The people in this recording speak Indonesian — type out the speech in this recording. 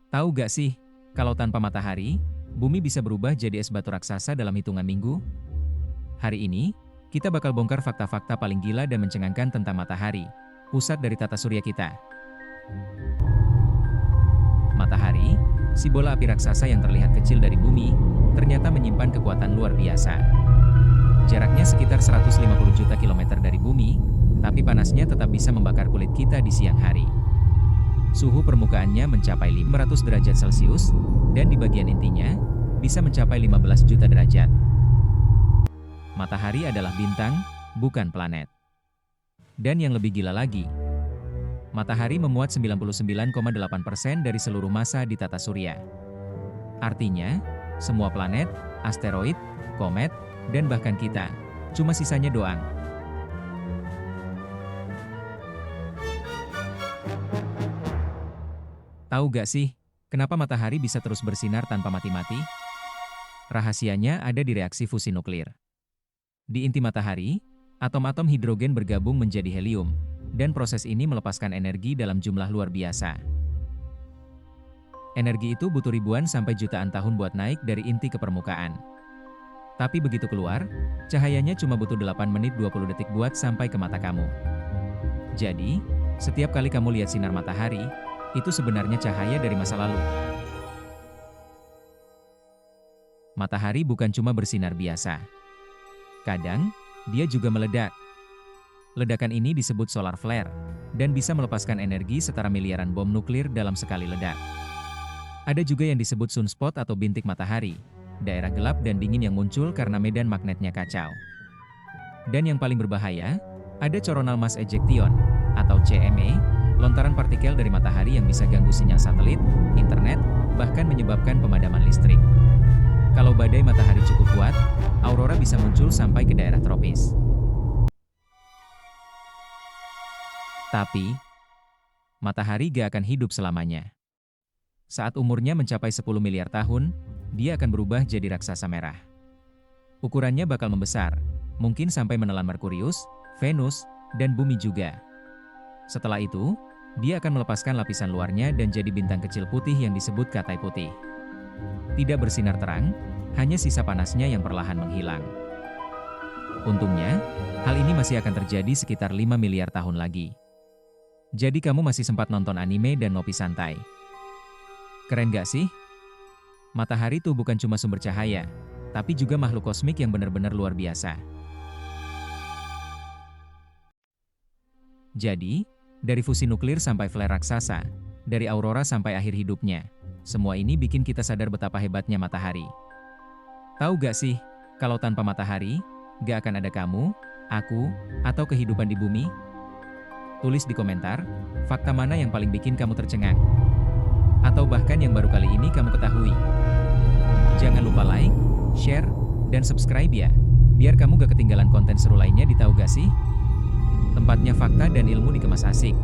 Tahu gak sih, kalau tanpa matahari, bumi bisa berubah jadi es batu raksasa dalam hitungan minggu? Hari ini, kita bakal bongkar fakta-fakta paling gila dan mencengangkan tentang matahari, pusat dari tata surya kita. Matahari, si bola api raksasa yang terlihat kecil dari bumi, ternyata menyimpan kekuatan luar biasa. Jaraknya sekitar 150 juta kilometer dari bumi, tapi panasnya tetap bisa membakar kulit kita di siang hari. Suhu permukaannya mencapai 500 derajat Celcius, dan di bagian intinya, bisa mencapai 15 juta derajat. Matahari adalah bintang, bukan planet. Dan yang lebih gila lagi, matahari memuat 99,8% dari seluruh massa di tata surya. Artinya, semua planet, asteroid, komet, dan bahkan kita, cuma sisanya doang. Tahu gak sih, kenapa matahari bisa terus bersinar tanpa mati-mati? Rahasianya ada di reaksi fusi nuklir. Di inti matahari, atom-atom hidrogen bergabung menjadi helium, dan proses ini melepaskan energi dalam jumlah luar biasa. Energi itu butuh ribuan sampai jutaan tahun buat naik dari inti ke permukaan. Tapi begitu keluar, cahayanya cuma butuh 8 menit 20 detik buat sampai ke mata kamu. Jadi, setiap kali kamu lihat sinar matahari, itu sebenarnya cahaya dari masa lalu. Matahari bukan cuma bersinar biasa. Kadang, dia juga meledak. Ledakan ini disebut solar flare, dan bisa melepaskan energi setara miliaran bom nuklir dalam sekali ledak. Ada juga yang disebut sunspot atau bintik matahari, daerah gelap dan dingin yang muncul karena medan magnetnya kacau. Dan yang paling berbahaya, ada coronal mass ejection, atau CME, lontaran partikel dari matahari yang bisa ganggu sinyal satelit, internet, bahkan menyebabkan pemadaman listrik. Kalau badai matahari cukup kuat, aurora bisa muncul sampai ke daerah tropis. Tapi, matahari gak akan hidup selamanya. Saat umurnya mencapai 10 miliar tahun, dia akan berubah jadi raksasa merah. Ukurannya bakal membesar, mungkin sampai menelan Merkurius, Venus, dan bumi juga. Setelah itu, dia akan melepaskan lapisan luarnya dan jadi bintang kecil putih yang disebut katai putih. Tidak bersinar terang, hanya sisa panasnya yang perlahan menghilang. Untungnya, hal ini masih akan terjadi sekitar 5 miliar tahun lagi. Jadi kamu masih sempat nonton anime dan ngopi santai. Keren gak sih? Matahari tuh bukan cuma sumber cahaya, tapi juga makhluk kosmik yang benar-benar luar biasa. Jadi, dari fusi nuklir sampai flare raksasa, dari aurora sampai akhir hidupnya, semua ini bikin kita sadar betapa hebatnya matahari. Tahu gak sih, kalau tanpa matahari, gak akan ada kamu, aku, atau kehidupan di bumi? Tulis di komentar, fakta mana yang paling bikin kamu tercengang? Atau bahkan yang baru kali ini kamu ketahui. Jangan lupa like, share, dan subscribe ya, biar kamu gak ketinggalan konten seru lainnya di Tahu Gak Sih? Tempatnya fakta dan ilmu dikemas asik.